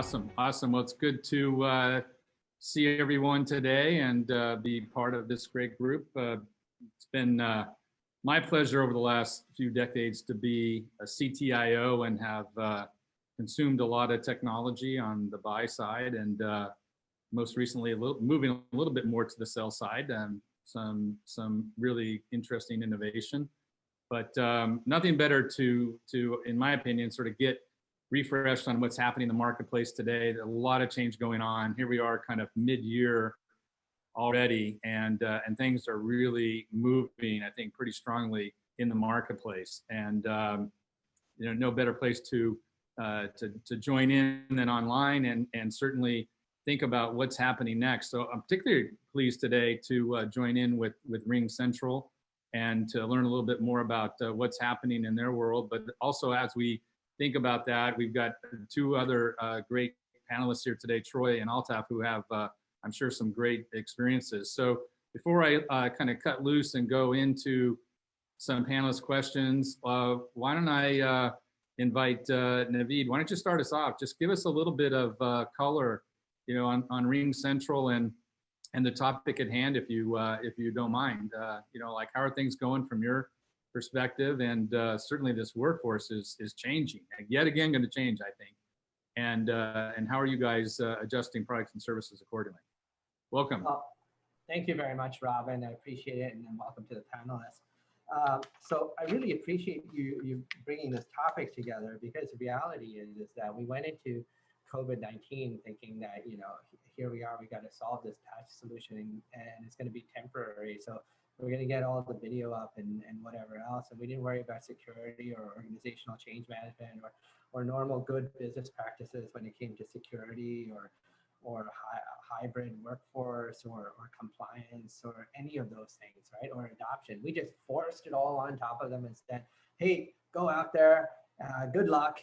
Awesome. Awesome. Well, it's good to see everyone today and be part of this great group. It's been my pleasure over the last few decades to be a CTIO and have consumed a lot of technology on the buy side, and most recently moving a little bit more to the sell side, and some really interesting innovation. But nothing better to, in my opinion, sort of get refreshed on what's happening in the marketplace today. There's a lot of change going on. Here we are kind of mid-year already, and things are really moving, I think, pretty strongly in the marketplace. And you know, no better place to join in than online, and certainly think about what's happening next. So I'm particularly pleased today to join in with RingCentral and to learn a little bit more about what's happening in their world. But also, as we think about that, we've got two other great panelists here today, Troy and Altaf, who have, I'm sure, some great experiences. So before I kind of cut loose and go into some panelist questions, why don't I invite Naveed? Why don't you start us off? Just give us a little bit of color, you know, on RingCentral and the topic at hand, if you don't mind. You know, like, how are things going from your perspective? And certainly this workforce is changing, and yet again going to change, I think. And how are you guys adjusting products and services accordingly? Welcome. Thank you very much, Robin. I appreciate it, and welcome to the panelists. So I really appreciate you bringing this topic together, because the reality is that we went into COVID-19 thinking that, you know, here we are, we got to solve this patch solution, and it's going to be temporary. So we're going to get all the video up and whatever else. And we didn't worry about security or organizational change management or normal good business practices when it came to security or hybrid workforce or compliance or any of those things, right? Or adoption. We just forced it all on top of them and said, hey, go out there, good luck.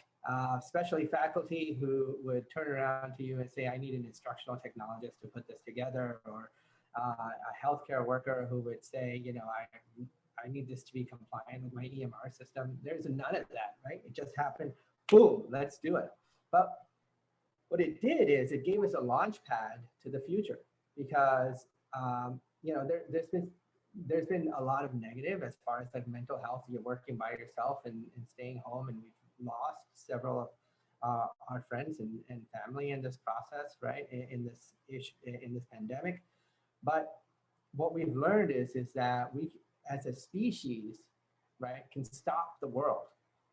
Especially faculty who would turn around to you and say, I need an instructional technologist to put this together, or a healthcare worker who would say, you know, I need this to be compliant with my EMR system. There's none of that, right? It just happened, boom, let's do it. But what it did is it gave us a launch pad to the future, because you know, there's been a lot of negative as far as like mental health. You're working by yourself and staying home, and we've lost several of our friends and family in this process, right? In this pandemic. But what we've learned is that we, as a species, right, can stop the world,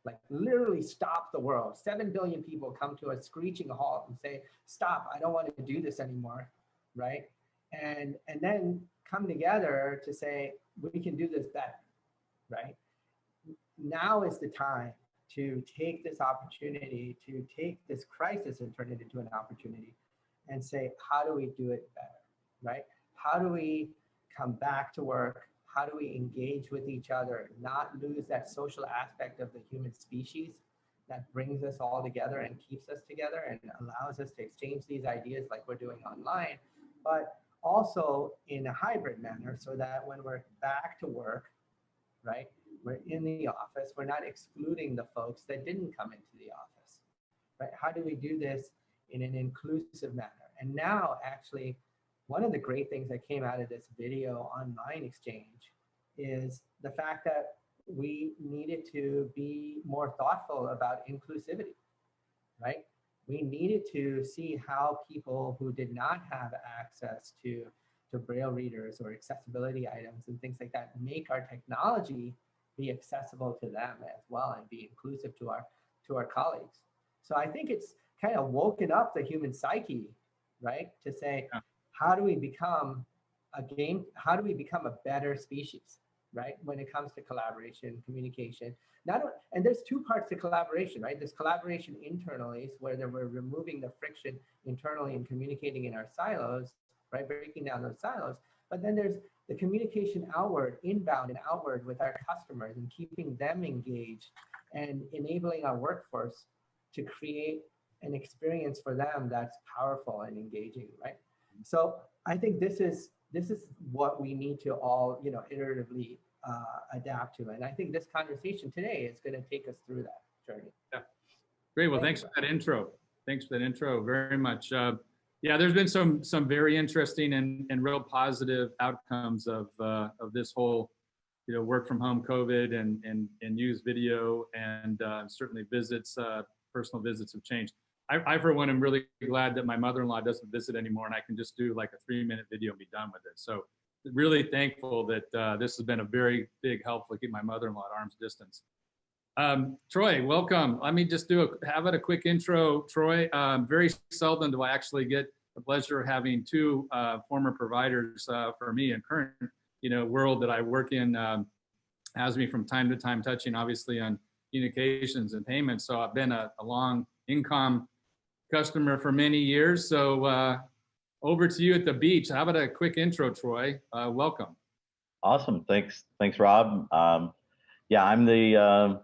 like literally stop the world. 7 billion people come to a screeching halt and say, stop, I don't want to do this anymore, right? And then come together to say, we can do this better, right? Now is the time to take this opportunity, to take this crisis and turn it into an opportunity and say, how do we do it better, right? How do we come back to work? How do we engage with each other, not lose that social aspect of the human species that brings us all together and keeps us together and allows us to exchange these ideas like we're doing online, but also in a hybrid manner, so that when we're back to work, right, we're in the office, we're not excluding the folks that didn't come into the office, right? How do we do this in an inclusive manner? And now, actually, one of the great things that came out of this video online exchange is the fact that we needed to be more thoughtful about inclusivity, right? We needed to see how people who did not have access to Braille readers or accessibility items and things like that make our technology be accessible to them as well and be inclusive to our colleagues. So I think it's kind of woken up the human psyche, right? To say, how do we become how do we become a better species, right? When it comes to collaboration, communication. And there's two parts to collaboration, right? There's collaboration internally, where we're removing the friction internally and communicating in our silos, right? Breaking down those silos. But then there's the communication outward, inbound and outward with our customers, and keeping them engaged and enabling our workforce to create an experience for them that's powerful and engaging, right? So I think this is what we need to all, you know, iteratively adapt to. And I think this conversation today is going to take us through that journey. Yeah. Great. Well, thanks for that intro. Thanks for that intro very much. Yeah, there's been some very interesting and real positive outcomes of this whole, work from home COVID and use video and certainly visits, personal visits have changed. I for one am really glad that my mother-in-law doesn't visit anymore and I can just do like a 3-minute video and be done with it. So really thankful that this has been a very big help for keep my mother-in-law at arm's distance. Troy, welcome. Let me just have a quick intro, Troy. Very seldom do I actually get the pleasure of having two former providers for me in current, world that I work in has me from time to time touching obviously on communications and payments. So I've been a long income customer for many years. So over to you at the beach. How about a quick intro, Troy? Welcome. Awesome. Thanks, Rob. Yeah, I'm the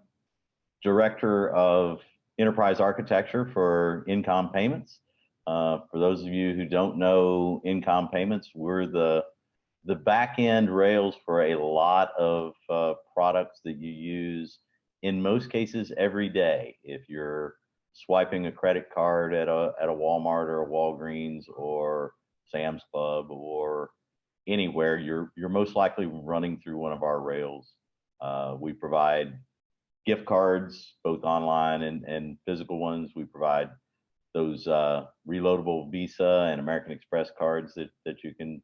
Director of Enterprise Architecture for InComm Payments. For those of you who don't know InComm Payments, we're the back-end rails for a lot of products that you use in most cases every day. If you're swiping a credit card at a Walmart or a Walgreens or Sam's Club or anywhere, you're most likely running through one of our rails. We provide gift cards, both online and physical ones. We provide those reloadable Visa and American Express cards that you can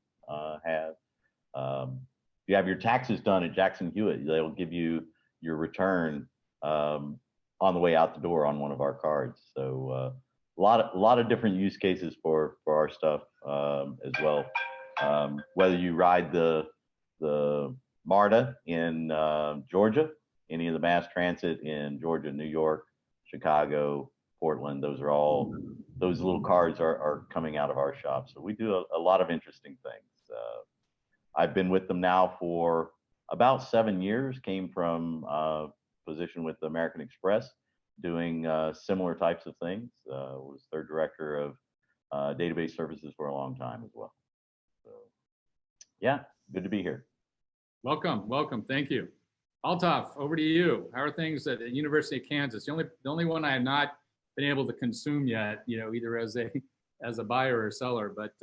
have. If you have your taxes done at Jackson Hewitt, they'll give you your return on the way out the door on one of our cards. So a lot of different use cases for our stuff as well. Whether you ride the MARTA in Georgia, any of the mass transit in Georgia, New York, Chicago, Portland, those little cards are coming out of our shop. So we do a lot of interesting things. I've been with them now for about 7 years, came from a position with American Express doing similar types of things. Was their director of database services for a long time as well. So yeah, good to be here. Welcome. Thank you. Altaf, over to you. How are things at the University of Kansas? The only one I have not been able to consume yet, either as a buyer or seller, but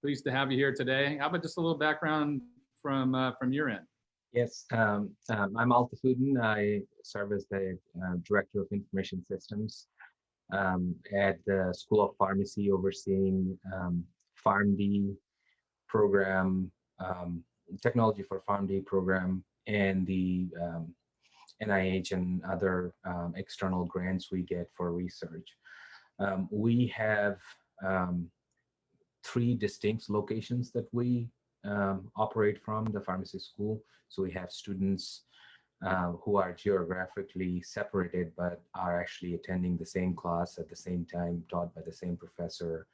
pleased to have you here today. How about just a little background from your end? Yes, I'm Altaf Uden. I serve as the Director of Information Systems at the School of Pharmacy, overseeing PharmD program, Technology for PharmD program, and the NIH and other external grants we get for research. We have 3 distinct locations that we operate from the pharmacy school. So we have students who are geographically separated but are actually attending the same class at the same time, taught by the same professor.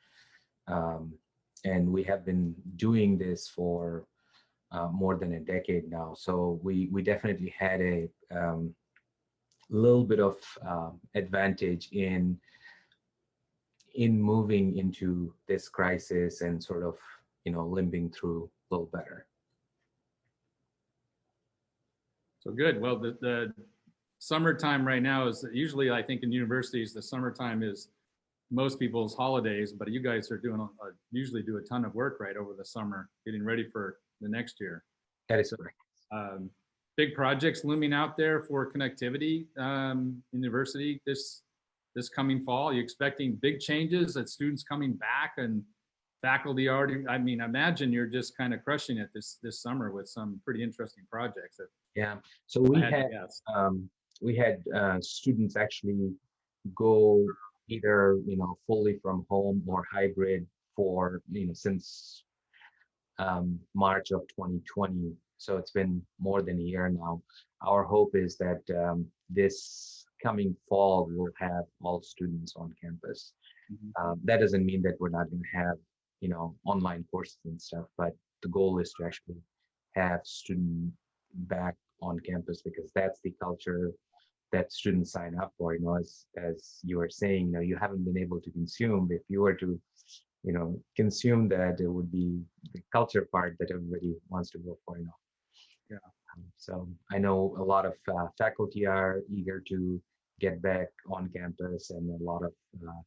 And we have been doing this for more than a decade now. So we definitely had a little bit of advantage in moving into this crisis and sort of, limping through a little better. So good. Well, the summertime right now is usually, I think in universities, the summertime is most people's holidays, but you guys are usually do a ton of work right over the summer, getting ready for the next year. That is correct. Big projects looming out there for connectivity university this coming fall. Are you expecting big changes that students coming back and faculty already? I mean, I imagine you're just kind of crushing it this summer with some pretty interesting projects. Yeah. So we had students actually go either fully from home or hybrid for since March of 2020. So it's been more than a year now. Our hope is that this coming fall we'll have all students on campus. Mm-hmm. That doesn't mean that we're not going to have online courses and stuff, but the goal is to actually have students back on campus, because that's the culture that students sign up for. As you were saying, you haven't been able to consume. If you were to consume that, it would be the culture part that everybody wants to go for. Yeah. So I know a lot of faculty are eager to get back on campus, and a lot of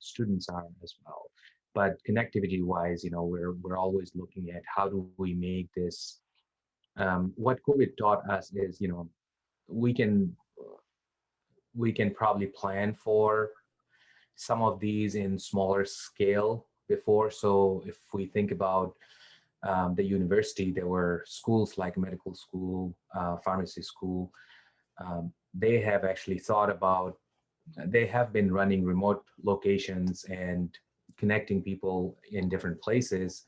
students are as well. But connectivity wise, we're always looking at how do we make this. What COVID taught us is, we can we can probably plan for some of these in smaller scale before. So if we think about the university, there were schools like medical school, pharmacy school. They have actually thought about, they have been running remote locations and connecting people in different places,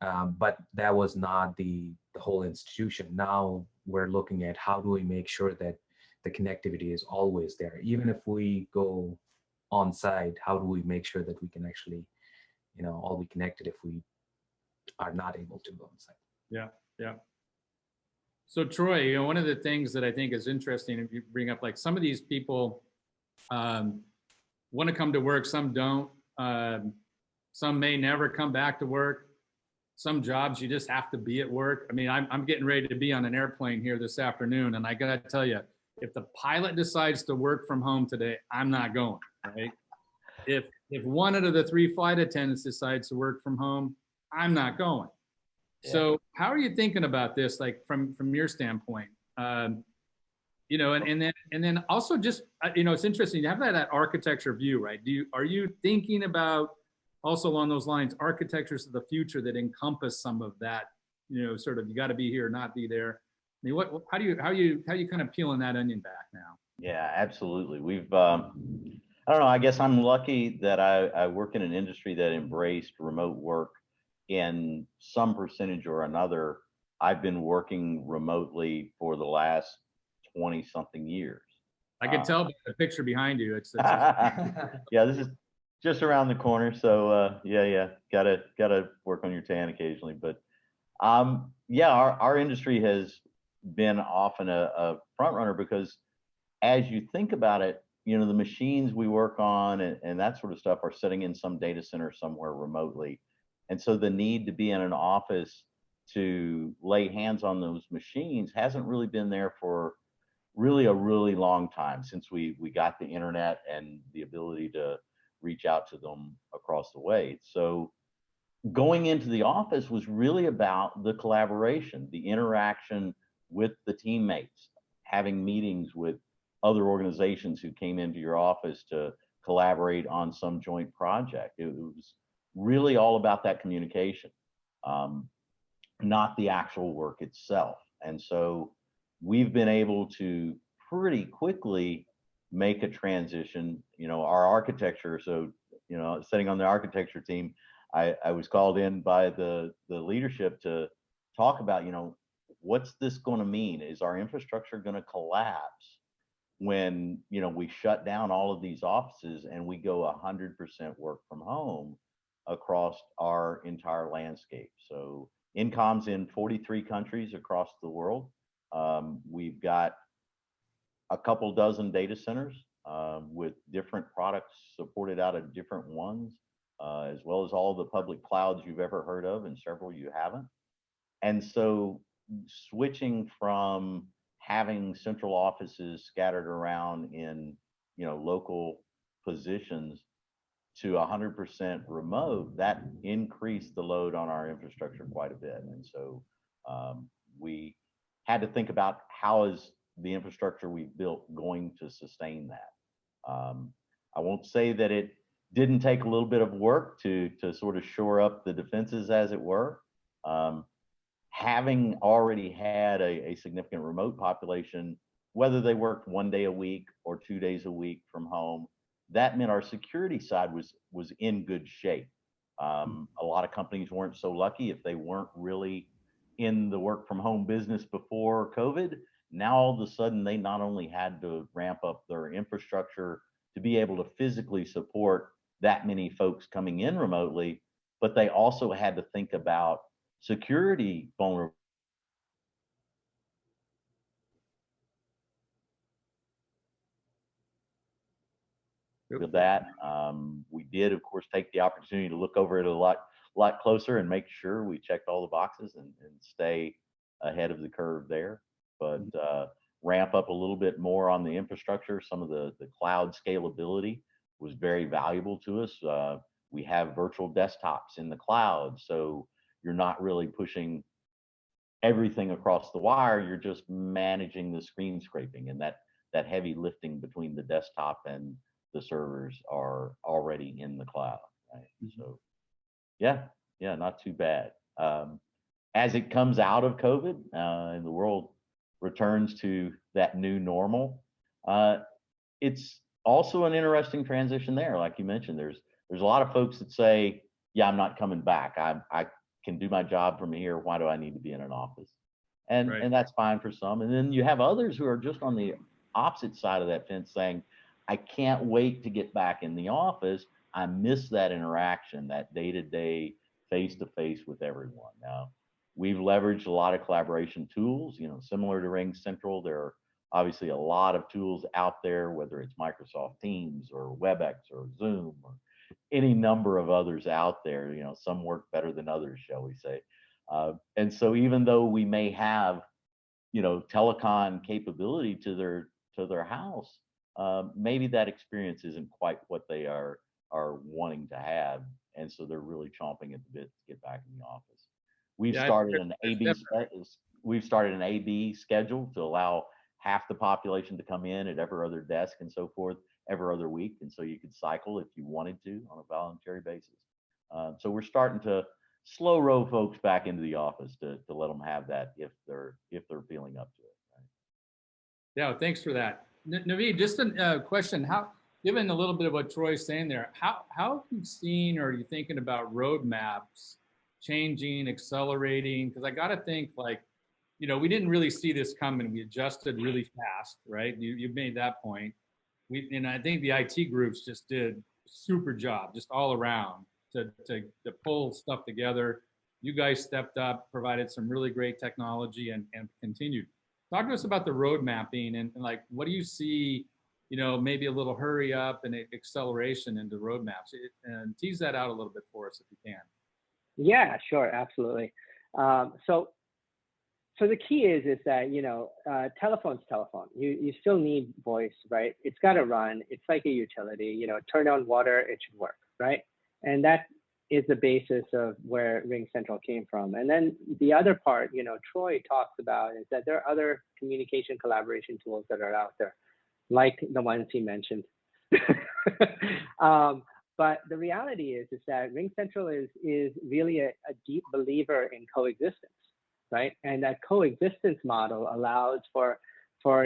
but that was not the whole institution. Now we're looking at how do we make sure that the connectivity is always there. Even if we go on site, how do we make sure that we can actually, all be connected if we are not able to go on site? Yeah, yeah. So Troy, one of the things that I think is interesting, if you bring up, like, some of these people want to come to work, some don't. Some may never come back to work. Some jobs you just have to be at work. I mean, I'm getting ready to be on an airplane here this afternoon, and I gotta tell you, if the pilot decides to work from home today, I'm not going, right? If one out of the 3 flight attendants decides to work from home, I'm not going. Yeah. So how are you thinking about this, like from your standpoint? And then also just, it's interesting, you have that architecture view, right? Are you thinking about also along those lines, architectures of the future that encompass some of that, sort of, you got to be here, not be there? I mean, how you kind of peeling that onion back now? Yeah, absolutely. We've, I don't know, I guess I'm lucky that I work in an industry that embraced remote work in some percentage or another. I've been working remotely for the last 20 something years. I can tell by the picture behind you. It's yeah, this is just around the corner. So yeah, gotta work on your tan occasionally. But yeah, our industry has been often a front runner, because as you think about it, the machines we work on and that sort of stuff are sitting in some data center somewhere remotely. And so the need to be in an office to lay hands on those machines hasn't really been there for really a really long time, since we got the internet and the ability to reach out to them across the way. So going into the office was really about the collaboration, the interaction with the teammates, having meetings with other organizations who came into your office to collaborate on some joint project. It was really all about that communication, not the actual work itself. And so we've been able to pretty quickly make a transition. Our architecture, so sitting on the architecture team, I was called in by the leadership to talk about, what's this going to mean? Is our infrastructure going to collapse when we shut down all of these offices and we go 100% work from home across our entire landscape? So InCom's in 43 countries across the world. We've got a couple dozen data centers with different products supported out of different ones, as well as all the public clouds you've ever heard of and several you haven't. And so switching from having central offices scattered around in local positions to 100% remote, that increased the load on our infrastructure quite a bit. And so we had to think about how is the infrastructure we built going to sustain that. I won't say that it didn't take a little bit of work to sort of shore up the defenses, as it were. Having already had a significant remote population, whether they worked 1 day a week or 2 days a week from home, that meant our security side was in good shape. A lot of companies weren't so lucky if they weren't really in the work from home business before COVID. Now all of a sudden they not only had to ramp up their infrastructure to be able to physically support that many folks coming in remotely, but they also had to think about security vulnerability. With that, we did, of course, take the opportunity to look over it a lot closer and make sure we checked all the boxes and stay ahead of the curve there. But ramp up a little bit more on the infrastructure. Some of the cloud scalability was very valuable to us. We have virtual desktops in the cloud, so you're not really pushing everything across the wire. You're just managing the screen scraping, and that heavy lifting between the desktop and the servers are already in the cloud, right? So yeah, not too bad. As it comes out of COVID and the world returns to that new normal, it's also an interesting transition there. Like you mentioned, there's a lot of folks that say, yeah, I'm not coming back. I can do my job from here. Why do I need to be in an office? And Right. and that's fine for some. And then you have others who are just on the opposite side of that fence saying, I can't wait to get back in the office. I miss that interaction, that day-to-day, face-to-face with everyone. Now, we've leveraged a lot of collaboration tools, similar to RingCentral. There are obviously a lot of tools out there, whether it's Microsoft Teams or WebEx or Zoom or any number of others out there. Some work better than others, shall we say. And so even though we may have, telecom capability to their house, maybe that experience isn't quite what they are wanting to have. And so they're really chomping at the bit to get back in the office. We've started an A/B schedule to allow half the population to come in at every other desk and so forth every other week, and so you could cycle if you wanted to on a voluntary basis. So we're starting to slow roll folks back into the office to let them have that if they're feeling up to it. Right? Yeah, thanks for that. Naveed, just a question. Given a little bit of what Troy's saying there, how have you seen, or are you thinking about roadmaps changing, accelerating? Because I got to think, like, we didn't really see this coming. We adjusted really fast, right? You made that point. And I think the IT groups just did a super job, just all around, to pull stuff together. You guys stepped up, provided some really great technology, and continued. Talk to us about the road mapping and like, what do you see, maybe a little hurry up and acceleration into roadmaps, and tease that out a little bit for us if you can. Yeah, sure, absolutely. So the key is that, telephone's telephone. You still need voice, right? It's got to run. It's like a utility, turn on water, it should work, right? And that is the basis of where RingCentral came from. And then the other part, Troy talks about is that there are other communication collaboration tools that are out there, like the ones he mentioned. But the reality is that RingCentral is really a deep believer in coexistence, right? And that coexistence model allows for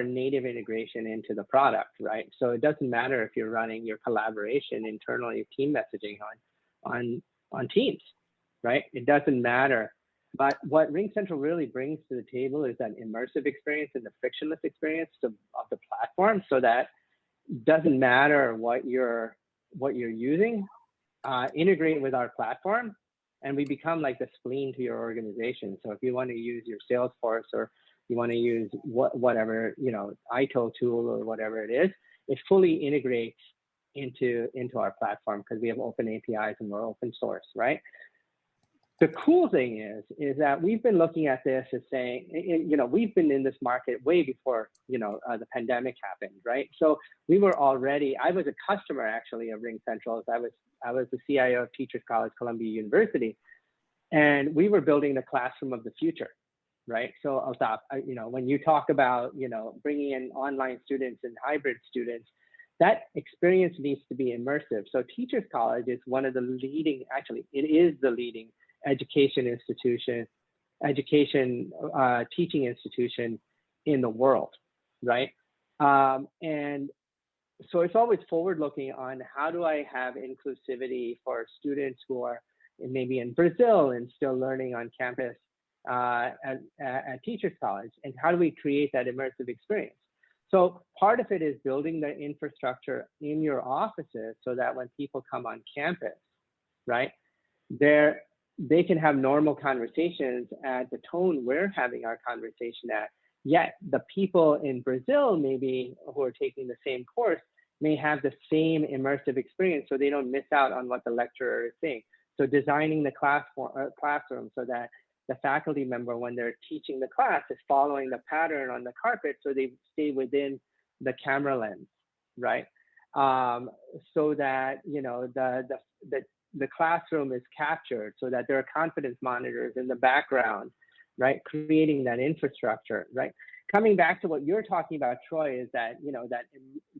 native integration into the product, right? So it doesn't matter if you're running your collaboration internally, team messaging on Teams, right? It doesn't matter. But what RingCentral really brings to the table is that immersive experience and the frictionless experience of the platform, so that it doesn't matter what you're using, integrate with our platform, and we become like the spleen to your organization. So if you want to use your Salesforce, or you want to use whatever, ITIL tool or whatever it is, it fully integrates into our platform because we have open APIs and we're open source, right? The cool thing is that we've been looking at this as saying, we've been in this market way before, the pandemic happened, right? So we were already, I was a customer actually of RingCentral. I was the CIO of Teachers College, Columbia University, and we were building the classroom of the future, right? So I'll stop. When you talk about, bringing in online students and hybrid students, that experience needs to be immersive. So Teachers College is one of the leading, actually, it is the leading teaching institution in the world, right? And so it's always forward-looking on how do I have inclusivity for students who are maybe in Brazil and still learning on campus at Teachers College, and how do we create that immersive experience? So part of it is building the infrastructure in your offices so that when people come on campus, right, they can have normal conversations at the tone we're having our conversation at. Yet the people in Brazil, maybe, who are taking the same course, may have the same immersive experience, so they don't miss out on what the lecturer is saying. So designing the classroom so that the faculty member, when they're teaching the class, is following the pattern on the carpet so they stay within the camera lens, right? So that, you know, the classroom is captured, so that there are confidence monitors in the background, right? Creating that infrastructure, right? Coming back to what you're talking about, Troy, is that, you know,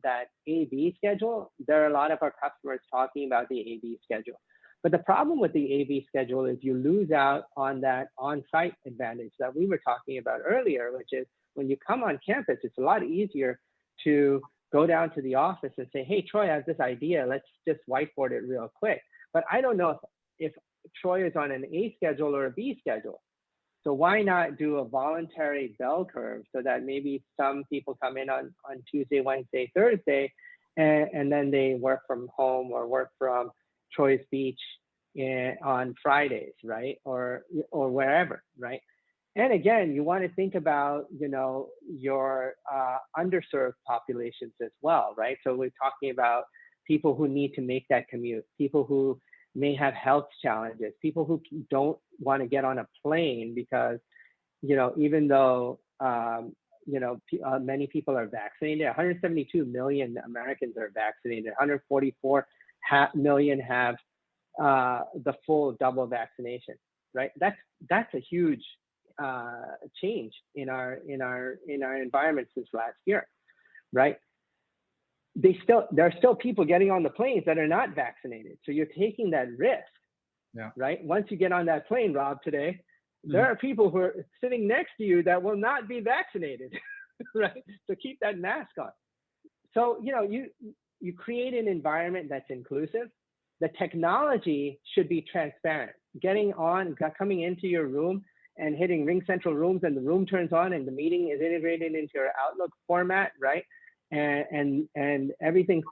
that A/B schedule, there are a lot of our customers talking about the A/B schedule. But the problem with the A/B schedule is you lose out on that on-site advantage that we were talking about earlier, which is when you come on campus, it's a lot easier to go down to the office and say, hey, Troy, I have this idea. Let's just whiteboard it real quick. But I don't know if Troy is on an A schedule or a B schedule. So why not do a voluntary bell curve so that maybe some people come in on Tuesday, Wednesday, Thursday, and then they work from home or work from Troy's Beach on Fridays, right? Or wherever, right? And again, you want to think about, you know, your underserved populations as well, right? So we're talking about people who need to make that commute, people who may have health challenges, people who don't want to get on a plane because, you know, even though, you know, many people are vaccinated, 172 million Americans are vaccinated, 144 million have the full double vaccination, right? That's a huge change in our environment since last year, right? There are still people getting on the planes that are not vaccinated. So you're taking that risk, right? Once you get on that plane, Rob, today, there are people who are sitting next to you that will not be vaccinated, right? So keep that mask on. So, you know, you create an environment that's inclusive. The technology should be transparent. Coming into your room and hitting RingCentral Rooms, and the room turns on and the meeting is integrated into your Outlook format, right? And everything's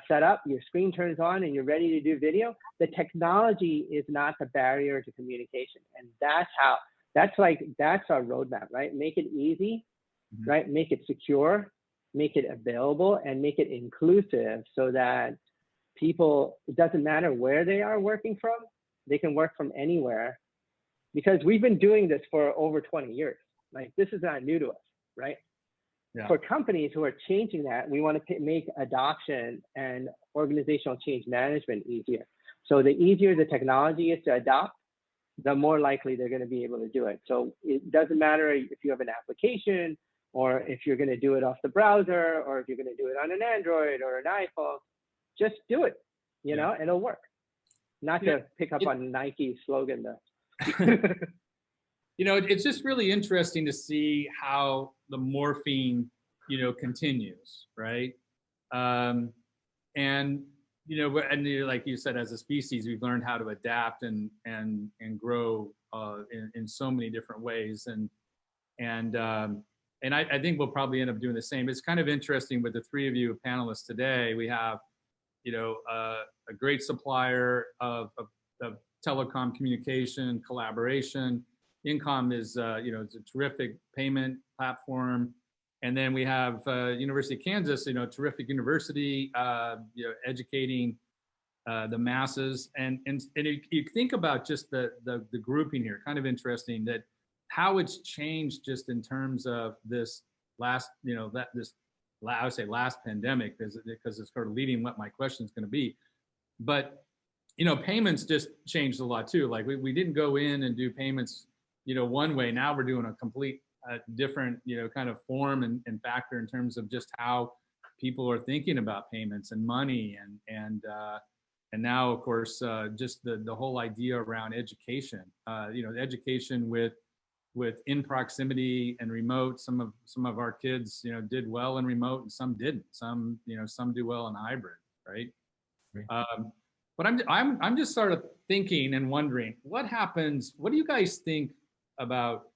set up, your screen turns on and you're ready to do video. The technology is not the barrier to communication. And that's our roadmap, right? Make it easy, right? Make it secure, make it available, and make it inclusive so that people, it doesn't matter where they are working from, they can work from anywhere, because we've been doing this for over 20 years. Like, this is not new to us, right? Yeah. For companies who are changing that, we want to make adoption and organizational change management easier. So the easier the technology is to adopt, the more likely they're going to be able to do it. So it doesn't matter if you have an application, or if you're going to do it off the browser, or if you're going to do it on an Android or an iPhone, just do it, you know, and it'll work. Not to pick up on Nike's slogan though. You know, it's just really interesting to see how the morphing, you know, continues, right? And, you know, and like you said, as a species, we've learned how to adapt and grow in so many different ways. And I think we'll probably end up doing the same. It's kind of interesting with the three of you panelists today. We have, you know, a great supplier of telecom communication, collaboration. Incom is, you know, it's a terrific payment platform. And then we have University of Kansas, you know, terrific university, you know, educating the masses. And you think about just the grouping here, kind of interesting that how it's changed just in terms of this last, you know, I would say last pandemic, because it's sort of leading what my question is going to be. But, you know, payments just changed a lot too. Like we didn't go in and do payments, you know, one way. Now we're doing a complete different, you know, kind of form and factor in terms of just how people are thinking about payments and money and now, of course, just the whole idea around education. You know, education with in proximity and remote. Some of our kids, you know, did well in remote and some didn't. Some, you know, some do well in hybrid, right? But I'm just sort of thinking and wondering what happens. What do you guys think about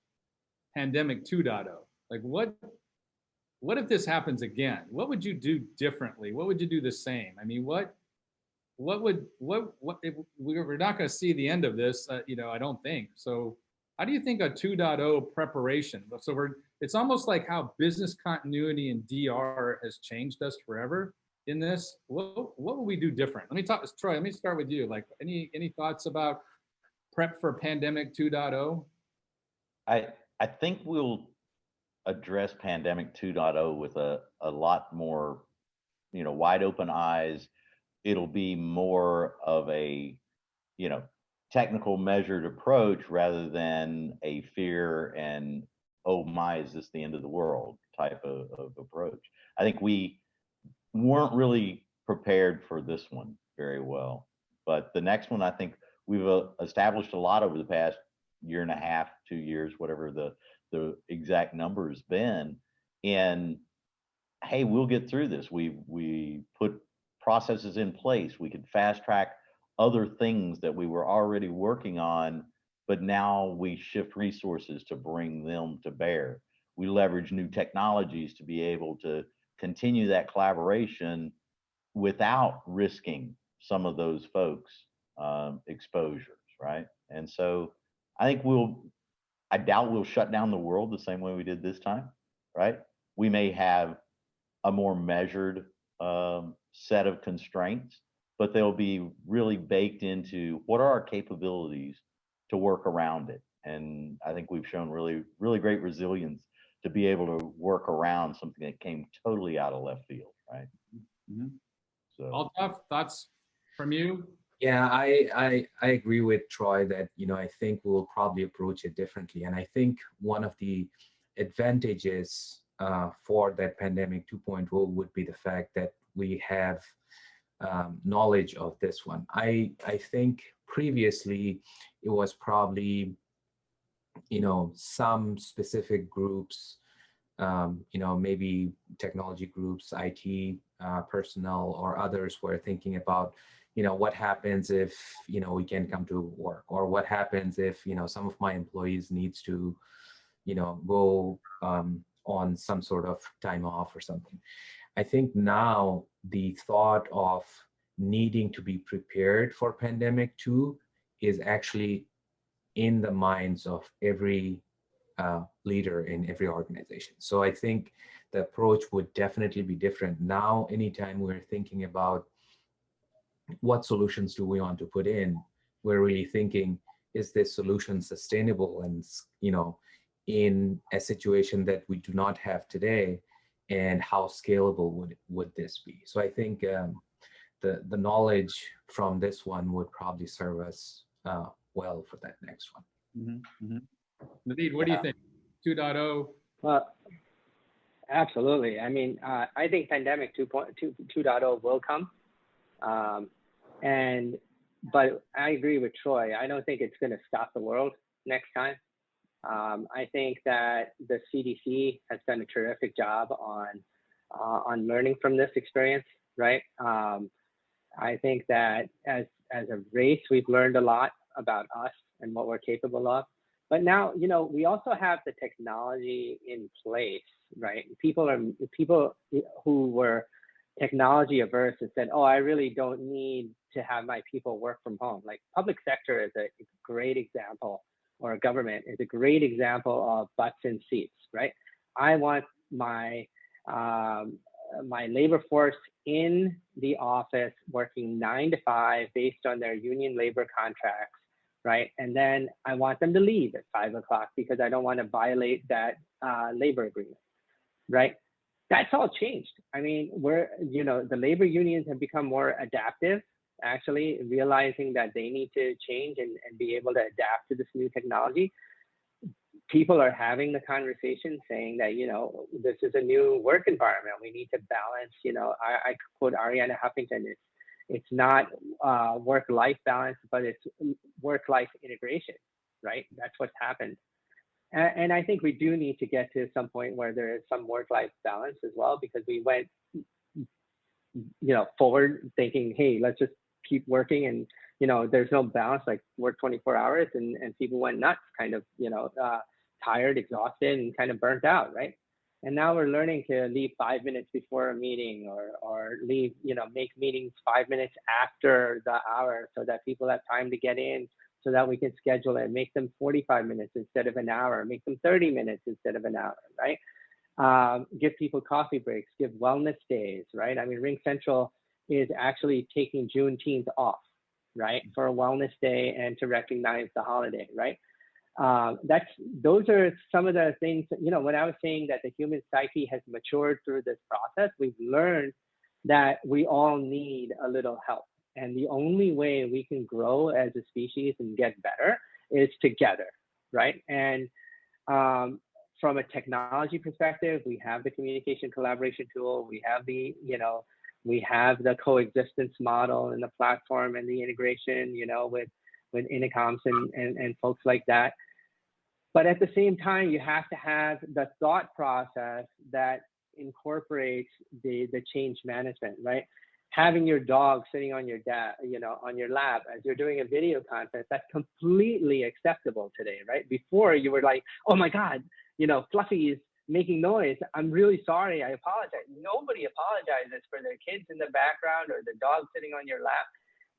pandemic 2.0? Like what if this happens again? What would you do differently? What would you do the same? I mean, what if we're not going to see the end of this? You know, I don't think so. How do you think a 2.0 preparation? So it's almost like how business continuity and DR has changed us forever in this. What will we do different? Troy, let me start with you. Like any thoughts about prep for pandemic 2.0? I think we'll address pandemic 2.0 with a lot more, wide open eyes. It'll be more of a, technical measured approach rather than a fear and, oh my, is this the end of the world type of approach. I think we weren't really prepared for this one very well, but the next one, I think we've established a lot over the past year and a half, 2 years, whatever the exact number has been. And hey, we'll get through this. We put processes in place. We could fast track other things that we were already working on, but now we shift resources to bring them to bear. We leverage new technologies to be able to continue that collaboration without risking some of those folks' exposures, right? And so I think I doubt we'll shut down the world the same way we did this time, right? We may have a more measured set of constraints, but they'll be really baked into what are our capabilities to work around it. And I think we've shown really, really great resilience to be able to work around something that came totally out of left field, right? Mm-hmm. So, Altaf, thoughts from you? Yeah, I agree with Troy that, I think we'll probably approach it differently. And I think one of the advantages for that pandemic 2.0 would be the fact that we have knowledge of this one. I think previously it was probably, some specific groups, maybe technology groups, IT personnel or others were thinking about, what happens if, we can't come to work, or what happens if, some of my employees needs to, go on some sort of time off or something. I think now the thought of needing to be prepared for pandemic 2 is actually in the minds of every leader in every organization. So I think the approach would definitely be different. Now, anytime we're thinking about what solutions do we want to put in, we're really thinking, is this solution sustainable and, in a situation that we do not have today, and how scalable would this be? So I think the knowledge from this one would probably serve us well for that next one. Mm-hmm. Mm-hmm. Naveed, what do you think? 2.0? Well, absolutely. I mean, I think pandemic 2.0 will come. But I agree with Troy. I don't think it's going to stop the world next time. I think that the CDC has done a terrific job on learning from this experience, right? I think that as a race, we've learned a lot about us and what we're capable of. But now, we also have the technology in place, right? People who were technology averse and said, oh, I really don't need to have my people work from home. Like public sector is a great example, or government is a great example of butts in seats, right? I want my labor force in the office working 9 to 5 based on their union labor contracts, right? And then I want them to leave at 5 o'clock because I don't want to violate that labor agreement, right? That's all changed. I mean, the labor unions have become more adaptive, actually realizing that they need to change and be able to adapt to this new technology. People are having the conversation saying that, this is a new work environment. We need to balance, I quote Ariana Huffington, it's not work-life balance, but it's work-life integration, right? That's what's happened. And I think we do need to get to some point where there is some work-life balance as well, because we went, forward thinking, hey, let's just keep working, and there's no balance, like work 24 hours, and people went nuts, kind of, tired, exhausted, and kind of burnt out, right? And now we're learning to leave 5 minutes before a meeting, or leave, make meetings 5 minutes after the hour so that people have time to get in, so that we can schedule it, make them 45 minutes instead of an hour, make them 30 minutes instead of an hour, right? Give people coffee breaks, give wellness days, right? I mean, RingCentral is actually taking Juneteenth off, right, for a wellness day and to recognize the holiday, right? those are some of the things that, you know, when I was saying that the human psyche has matured through this process, we've learned that we all need a little help. And the only way we can grow as a species and get better is together, right? And from a technology perspective, we have the communication collaboration tool, we have the, you know, we have the coexistence model and the platform and the integration, you know, with intercoms and folks like that. But at the same time, you have to have the thought process that incorporates the change management, right? Having your dog sitting on your on your lap as you're doing a video conference, that's completely acceptable today, right? Before you were like, oh my God, you know, Fluffy is making noise. I'm really sorry. I apologize. Nobody apologizes for their kids in the background or the dog sitting on your lap.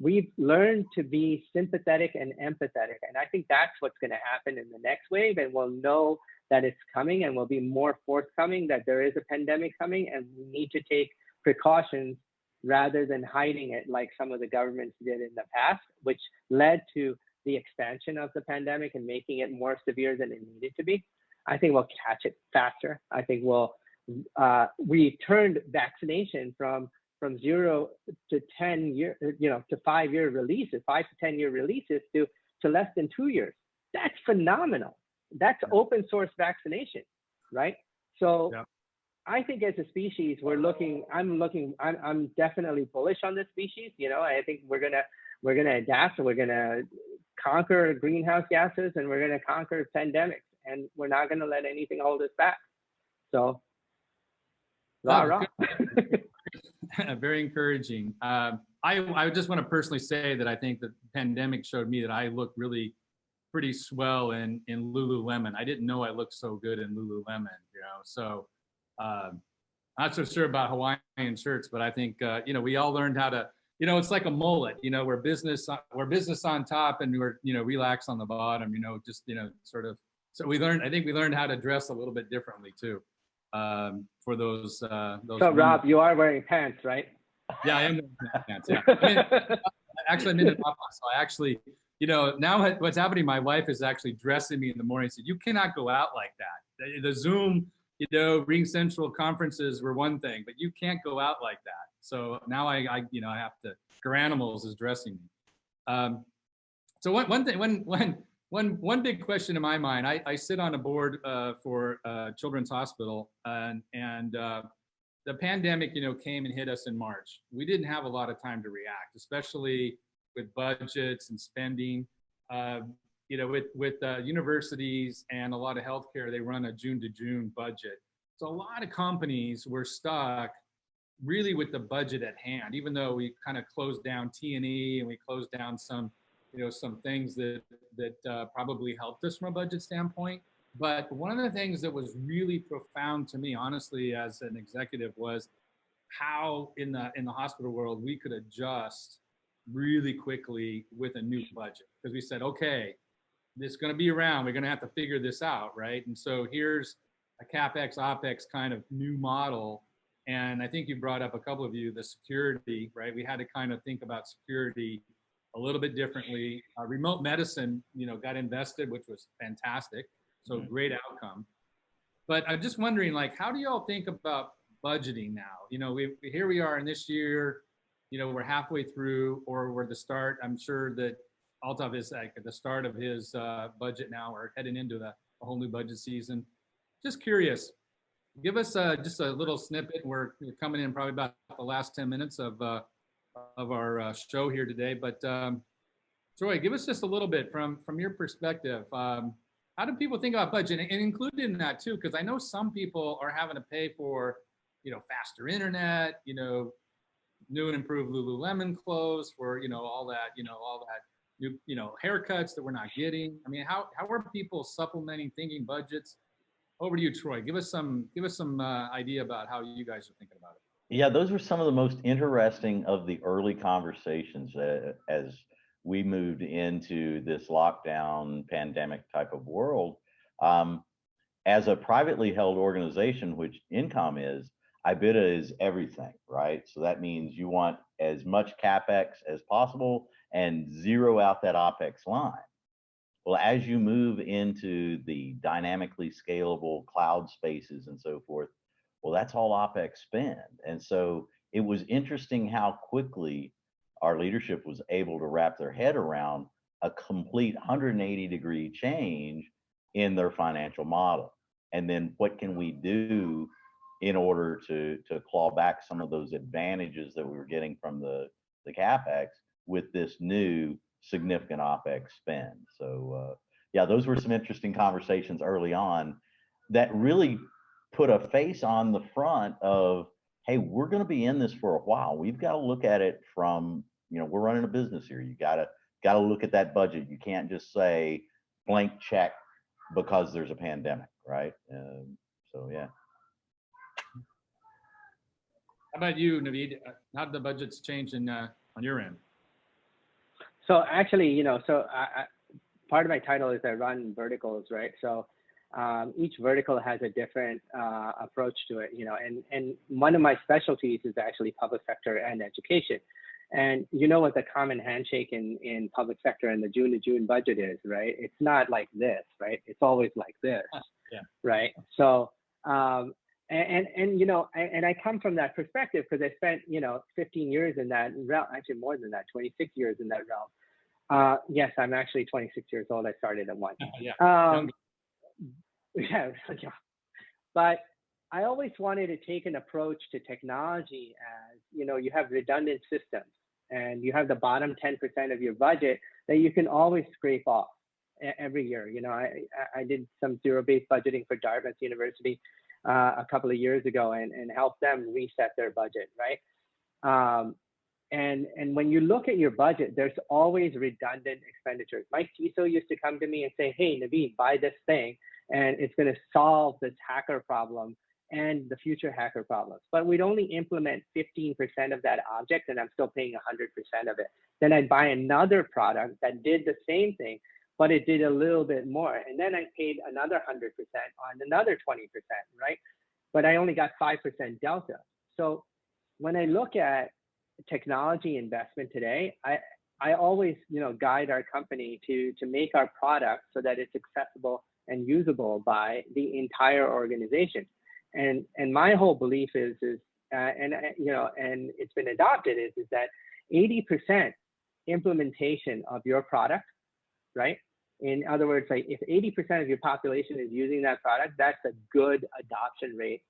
We've learned to be sympathetic and empathetic. And I think that's what's going to happen in the next wave. And we'll know that it's coming, and we'll be more forthcoming that there is a pandemic coming, and we need to take precautions rather than hiding it like some of the governments did in the past, which led to the expansion of the pandemic and making it more severe than it needed to be. I think we'll catch it faster. I think we turned vaccination from 0 to 10 year, you know, to 5 year releases, 5 to 10 year releases to less than 2 years. That's phenomenal. That's open source vaccination, right? So yeah. I think as a species, I'm definitely bullish on this species. You know, I think we're gonna adapt, and we're gonna conquer greenhouse gases, and we're gonna conquer pandemics, and we're not gonna let anything hold us back. So, rah. Very encouraging. I just want to personally say that I think the pandemic showed me that I look really pretty swell in Lululemon. I didn't know I looked so good in Lululemon, you know. So not so sure about Hawaiian shirts, but I think you know, we all learned how to, you know, it's like a mullet. You know, we're business on top, and we're, you know, relax on the bottom. You know, just, you know, sort of. So I think we learned how to dress a little bit differently too. For those. So Rob, you are wearing pants, right? Yeah, I am wearing pants. Yeah. I mean, actually, I'm in the office. So I actually, you know, now what's happening? My wife is actually dressing me in the morning. And said, "You cannot go out like that. The Zoom, you know, RingCentral conferences were one thing, but you can't go out like that." So now I you know, I have to. Garanimals is dressing me. So one big question in my mind, I sit on a board for Children's Hospital, and the pandemic, you know, came and hit us in March. We didn't have a lot of time to react, especially with budgets and spending. You know, with universities and a lot of healthcare, they run a June to June budget. So a lot of companies were stuck really with the budget at hand, even though we kind of closed down T&E and we closed down some, you know, some things that probably helped us from a budget standpoint. But one of the things that was really profound to me, honestly, as an executive, was how in the hospital world we could adjust really quickly with a new budget, because we said, okay, this is going to be around. We're going to have to figure this out, right? And so here's a CapEx, OpEx kind of new model. And I think you brought up, a couple of you, the security, right? We had to kind of think about security a little bit differently. Remote medicine, you know, got invested, which was fantastic. So great outcome. But I'm just wondering, like, how do you all think about budgeting now? You know, here we are in this year, you know, we're halfway through, or we're the start. I'm sure that Altaf is like at the start of his budget now, or heading into a whole new budget season. Just curious, give us just a little snippet. We're coming in probably about the last 10 minutes of our show here today. But Troy, give us just a little bit from your perspective. How do people think about budget, and included in that too? Because I know some people are having to pay for, you know, faster internet, you know, new and improved Lululemon clothes, for, you know, all that new, you know, haircuts that we're not getting. I mean, how are people supplementing, thinking budgets? Over to you, Troy. Give us some idea about how you guys are thinking about it. Yeah, those were some of the most interesting of the early conversations as we moved into this lockdown pandemic type of world. As a privately held organization, which INCOM is, EBITDA is everything, right? So that means you want as much CapEx as possible and zero out that OpEx line. Well, as you move into the dynamically scalable cloud spaces and so forth, well, that's all OpEx spend. And so it was interesting how quickly our leadership was able to wrap their head around a complete 180-degree change in their financial model. And then what can we do in order to claw back some of those advantages that we were getting from the CapEx with this new significant OpEx spend. So yeah, those were some interesting conversations early on that really put a face on the front of, hey, we're going to be in this for a while. We've got to look at it from, we're running a business here. You got to look at that budget. You can't just say blank check because there's a pandemic, right? So yeah. How about you, Naveed? How did the budgets change on your end? So actually, part of my title is I run verticals, right? So each vertical has a different approach to it, and one of my specialties is actually public sector and education. And what the common handshake in public sector and the June to June budget is, right? It's not like this, right? It's always like this, yeah. Right? So, and I come from that perspective because I spent, 15 years in that realm, actually more than that, 26 years in that realm. Yes, I'm actually 26 years old. I started at 1. Yeah. Yeah. But I always wanted to take an approach to technology as, you have redundant systems and you have the bottom 10% of your budget that you can always scrape off every year. I did some zero-based budgeting for Dartmouth University a couple of years ago and helped them reset their budget, right? And when you look at your budget, there's always redundant expenditures. My CISO used to come to me and say, hey, Naveed, buy this thing, and it's going to solve this hacker problem and the future hacker problems. But we'd only implement 15% of that object, and I'm still paying 100% of it. Then I'd buy another product that did the same thing, but it did a little bit more. And then I paid another 100% on another 20%, right? But I only got 5% delta. So when I look at technology investment today, I always, guide our company to make our product so that it's accessible and usable by the entire organization. And my whole belief is and it's been adopted is that 80% implementation of your product, right? In other words, like if 80% of your population is using that product, that's a good adoption rate.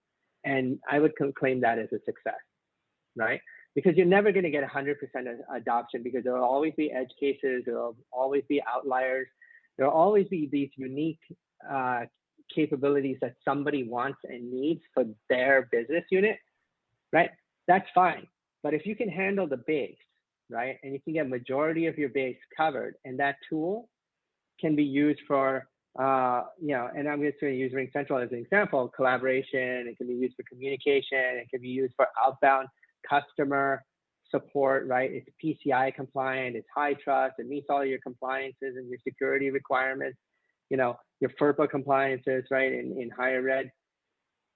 And I would claim that as a success, right? Because you're never going to get 100% adoption because there will always be edge cases, there will always be outliers, there will always be these unique capabilities that somebody wants and needs for their business unit, right? That's fine. But if you can handle the base, right, and you can get majority of your base covered, and that tool can be used for, and I'm just going to use RingCentral as an example, collaboration, it can be used for communication, it can be used for outbound customer support, right? It's PCI compliant, it's high trust, it meets all your compliances and your security requirements, your FERPA compliances, right, in higher ed.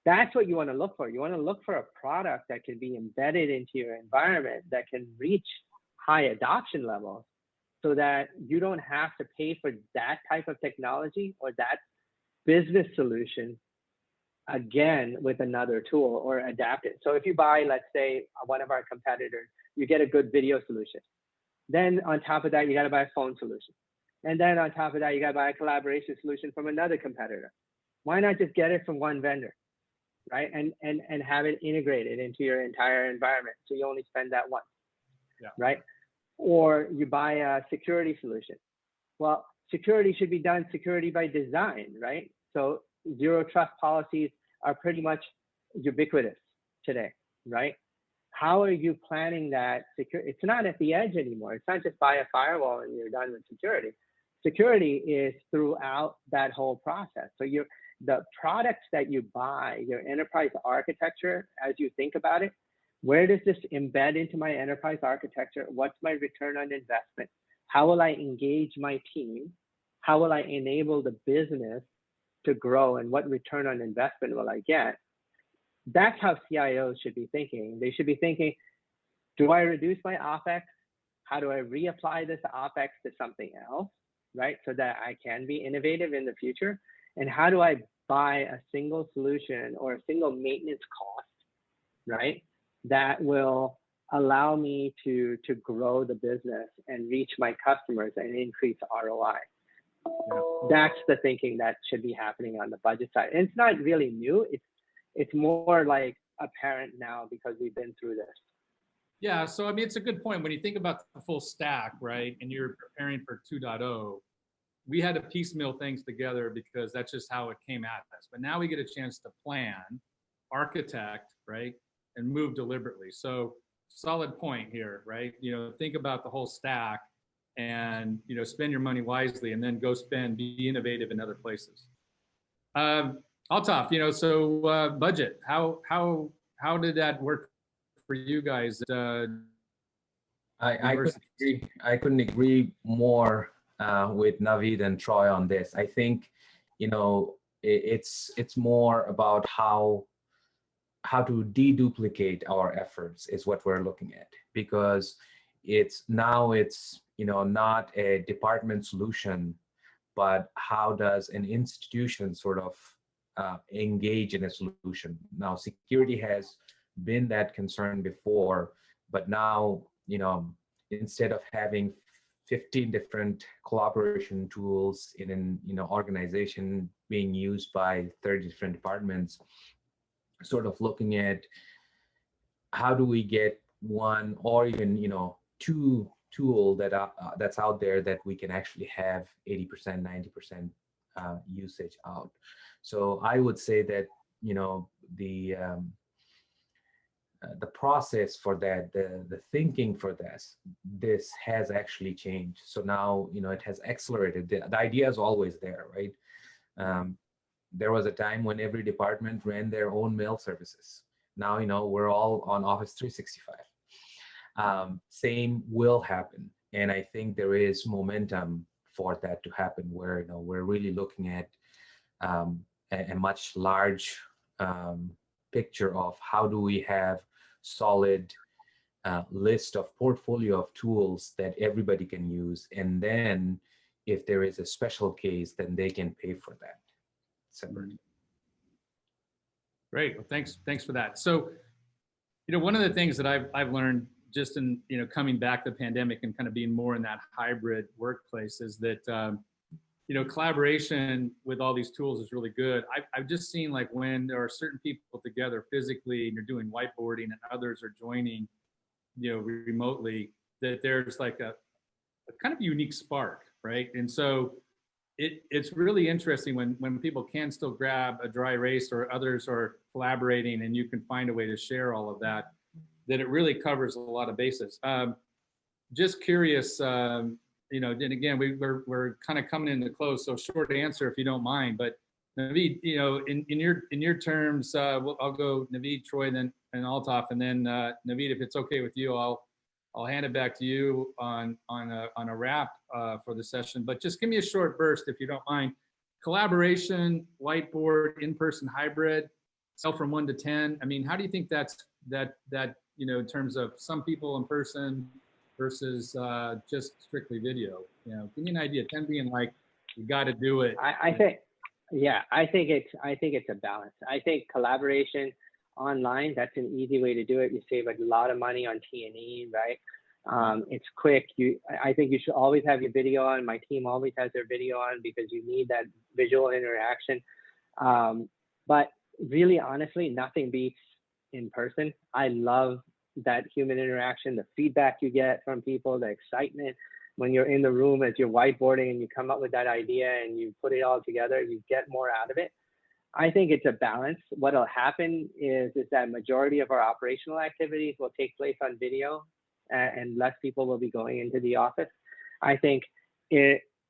That's what you want to look for. You want to look for a product that can be embedded into your environment that can reach high adoption levels so that you don't have to pay for that type of technology or that business solution again with another tool or adapt it. So if you buy, let's say, one of our competitors, you get a good video solution. Then on top of that, you got to buy a phone solution. And then on top of that, you got to buy a collaboration solution from another competitor. Why not just get it from one vendor, right? And have it integrated into your entire environment so you only spend that once, right? Or you buy a security solution. Well, security should be done security by design, right? So zero trust policies are pretty much ubiquitous today, right? How are you planning that security? It's not at the edge anymore. It's not just buy a firewall and you're done with security. Security is throughout that whole process. So the products that you buy, your enterprise architecture, as you think about it, where does this embed into my enterprise architecture? What's my return on investment? How will I engage my team? How will I enable the business to grow, and what return on investment will I get? That's how CIOs should be thinking. They should be thinking, do I reduce my OpEx? How do I reapply this OpEx to something else? right? So that I can be innovative in the future. And how do I buy a single solution or a single maintenance cost, right? That will allow me to grow the business and reach my customers and increase ROI. Yeah. That's the thinking that should be happening on the budget side. And it's not really new. It's more like apparent now because we've been through this. Yeah, so I mean, it's a good point. When you think about the full stack, right, and you're preparing for 2.0, we had to piecemeal things together because that's just how it came at us. But now we get a chance to plan, architect, right, and move deliberately. So solid point here, right? Think about the whole stack and, spend your money wisely and then go be innovative in other places. Altaf, so budget, how did that work for you guys? I couldn't agree more with Naveed and Troy on this. I think, it's more about how to deduplicate our efforts is what we're looking at, because it's not a department solution, but how does an institution sort of engage in a solution? Now, security has been that concern before, but now, instead of having 15 different collaboration tools in an organization being used by 30 different departments, sort of looking at how do we get one or even two tool that's out there that we can actually have 80%, 90% usage out. So I would say that the process for that, the thinking for this has actually changed. So now it has accelerated. The idea is always there, right? There was a time when every department ran their own mail services. Now we're all on Office 365. Same will happen, and I think there is momentum for that to happen, where we're really looking at a much large picture of how do we have solid list of portfolio of tools that everybody can use, and then if there is a special case, then they can pay for that separately. Great. Well, thanks for that. So, one of the things that I've learned just in coming back to the pandemic and kind of being more in that hybrid workplace is that collaboration with all these tools is really good. I've just seen, like, when there are certain people together physically and you're doing whiteboarding and others are joining, remotely, that there's like a kind of unique spark, right? And so it's really interesting when people can still grab a dry erase or others are collaborating and you can find a way to share all of that it really covers a lot of bases. Just curious, and again, we're kind of coming into close, so short answer if you don't mind. But Naveed, in your terms, I'll go Naveed, Troy, and Altaf, and then Naveed, if it's okay with you, I'll hand it back to you on a wrap for the session. But just give me a short burst if you don't mind. Collaboration, whiteboard, in-person, hybrid, scale from 1 to 10. I mean, how do you think that in terms of some people in person versus just strictly video? Give me an idea. 10 being like, you got to do it. I think it's a balance. I think collaboration online, that's an easy way to do it. You save a lot of money on T&E, right? It's quick. I think you should always have your video on. My team always has their video on because you need that visual interaction. But really, honestly, nothing beats in person. I love that human interaction, the feedback you get from people, the excitement when you're in the room as you're whiteboarding and you come up with that idea and you put it all together, you get more out of it. I think it's a balance. What'll happen is that majority of our operational activities will take place on video and less people will be going into the office. I think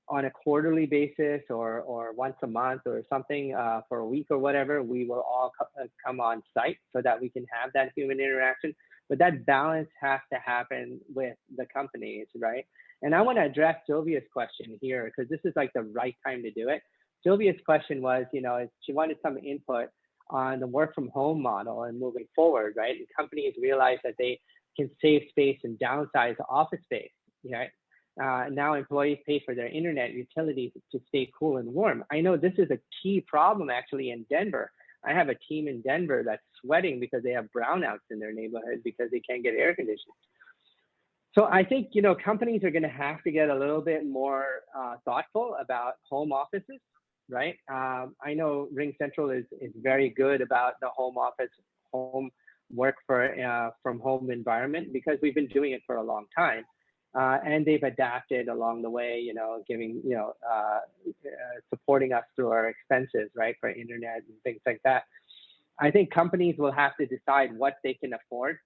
on a quarterly basis or once a month or something for a week or whatever, we will all come on site so that we can have that human interaction. But that balance has to happen with the companies, right? And I want to address Sylvia's question here because this is like the right time to do it. Sylvia's question was, she wanted some input on the work from home model and moving forward, right? And companies realize that they can save space and downsize office space, right? Now employees pay for their internet utilities to stay cool and warm. I know this is a key problem actually in Denver. I have a team in Denver that's sweating because they have brownouts in their neighborhood because they can't get air conditioning. So I think, you know, companies are going to have to get a little bit more thoughtful about home offices, right? I know RingCentral is very good about the home office, home work from home environment because we've been doing it for a long time. And they've adapted along the way, you know, giving, you know, supporting us through our expenses, right, for internet and things like that. I think companies will have to decide what they can afford.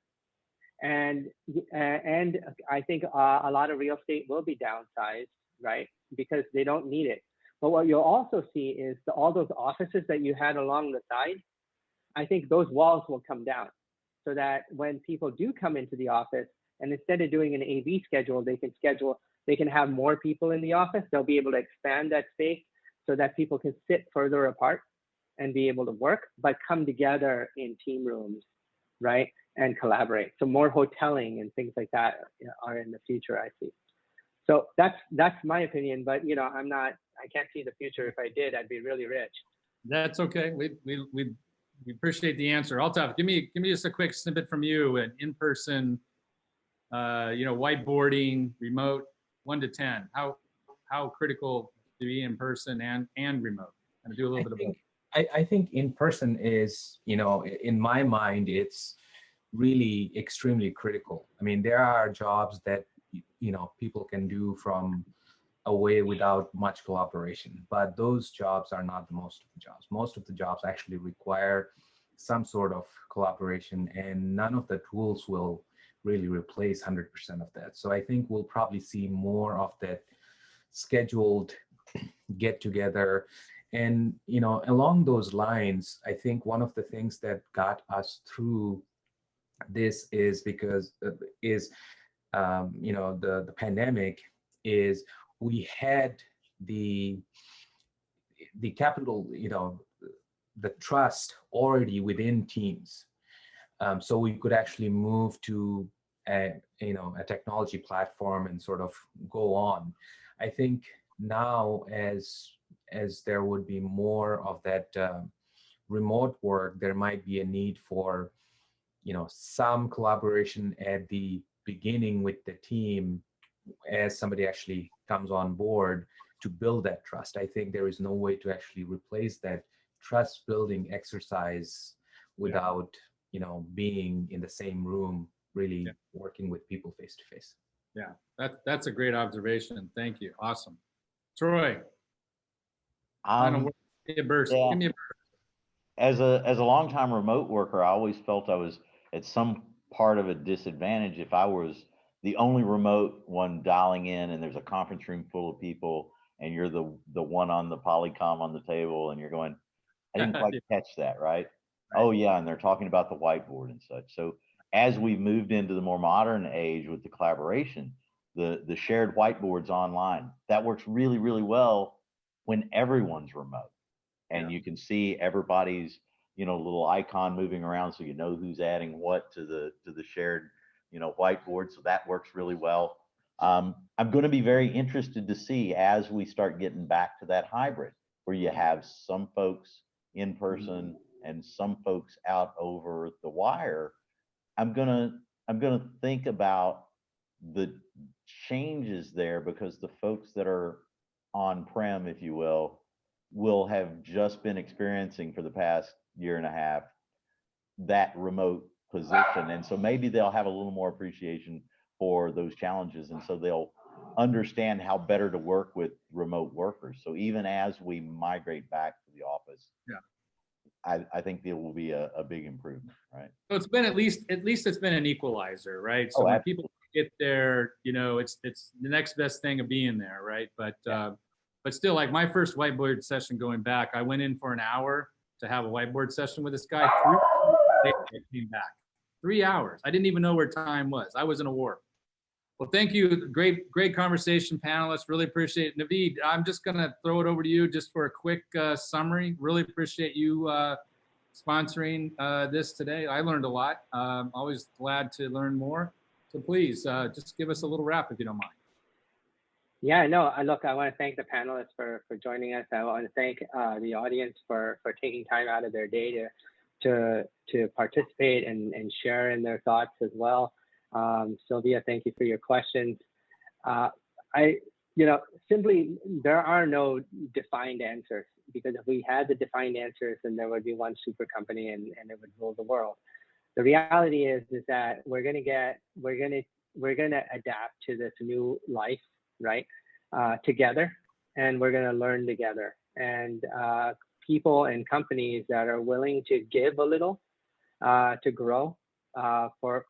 And I think a lot of real estate will be downsized, right, because they don't need it. But what you'll also see is all those offices that you had along the side, I think those walls will come down so that when people do come into the office, and instead of doing an AV schedule, they can have more people in the office. They'll be able to expand that space so that people can sit further apart and be able to work, but come together in team rooms, right? And collaborate. So more hoteling and things like that are in the future, I see. So that's my opinion, but you know, I can't see the future. If I did, I'd be really rich. That's okay. We appreciate the answer. Altaf, give me just a quick snippet from you, an in-person, you know, whiteboarding, remote, 1 to 10. How critical to be in person and remote? And do a little bit of both. I think in person is, you know, in my mind, it's really extremely critical. I mean, there are jobs that, you know, people can do from away without much cooperation, but those jobs are not the most of the jobs. Most of the jobs actually require some sort of cooperation, and none of the tools will really replace 100% of that. So I think we'll probably see more of that scheduled get together. And, you know, along those lines, I think one of the things that got us through this is because you know, the pandemic is we had the capital, you know, the trust already within teams. So we could actually move to you know, a technology platform and sort of go on. I think now as there would be more of that remote work, there might be a need for, you know, some collaboration at the beginning with the team as somebody actually comes on board to build that trust. I think there is no way to actually replace that trust building exercise without, you know, being in the same room, really working with people face to face. Yeah, that's a great observation. Thank you. Awesome. Troy. Yeah. Give me a burst. As a longtime remote worker, I always felt I was at some part of a disadvantage if I was the only remote one dialing in and there's a conference room full of people and you're the one on the Polycom on the table and you're going, I didn't quite catch that, right? Oh yeah, and they're talking about the whiteboard and such. So as we've moved into the more modern age with the collaboration, the shared whiteboards online, that works really, really well when everyone's remote. And you can see everybody's, you know, little icon moving around, so you know who's adding what to the shared, you know, whiteboard. So that works really well. I'm going to be very interested to see as we start getting back to that hybrid, where you have some folks in person and some folks out over the wire. I'm gonna think about the changes there, because the folks that are on-prem, if you will have just been experiencing for the past year and a half that remote position. And so maybe they'll have a little more appreciation for those challenges. And so they'll understand how better to work with remote workers. So even as we migrate back to the office, I think there will be a big improvement, right? So it's been at least it's been an equalizer, right? So when people get there, you know, it's the next best thing of being there, right? But still, like my first whiteboard session going back, I went in for an hour to have a whiteboard session with this guy. 3 hours I came back. 3 hours. I didn't even know where time was. I was in a warp. Well, thank you. Great conversation, panelists. Really appreciate it. Naveed, I'm just going to throw it over to you just for a quick summary. Really appreciate you sponsoring this today. I learned a lot. Always glad to learn more. So please, just give us a little wrap if you don't mind. Yeah, no, look, I want to thank the panelists for joining us. I want to thank the audience for taking time out of their day to participate and share in their thoughts as well. Sylvia, thank you for your questions. Simply, there are no defined answers, because if we had the defined answers, then there would be one super company and it would rule the world. The reality is that we're going to adapt to this new life, right? Together, and we're going to learn together. And people and companies that are willing to give a little to grow for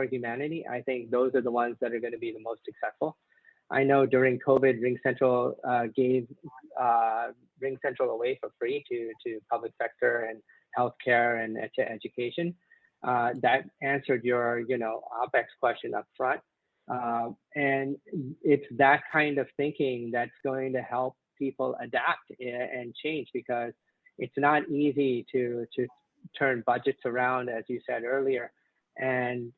humanity, I think those are the ones that are going to be the most successful. I know during COVID, RingCentral gave RingCentral away for free to public sector and healthcare and to education. That answered your OpEx question up front. And it's that kind of thinking that's going to help people adapt and change, because it's not easy to turn budgets around, as you said earlier, and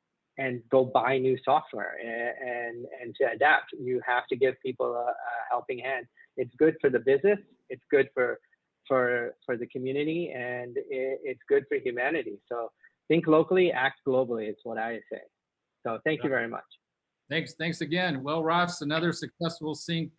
go buy new software and to adapt. You have to give people a helping hand. It's good for the business, it's good for the community, and it's good for humanity. So think locally, act globally is what I say. So thank you very much. Thanks again. Well, Ross, another successful SINC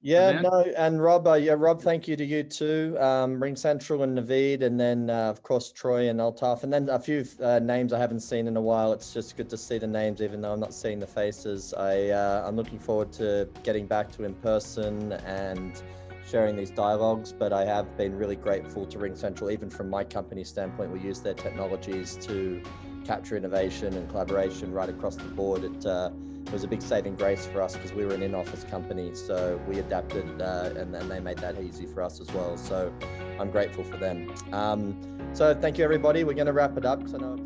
Yeah, event. no, and Rob, Rob, thank you to you too, RingCentral and Naveed, and then of course Troy and Altaf, and then a few names I haven't seen in a while. It's just good to see the names, even though I'm not seeing the faces. I'm looking forward to getting back to in person and sharing these dialogues, but I have been really grateful to RingCentral, even from my company standpoint. We use their technologies to capture innovation and collaboration right across the board. It was a big saving grace for us because we were an in-office company, so we adapted and they made that easy for us as well. So I'm grateful for them. So thank you, everybody. We're going to wrap it up because I know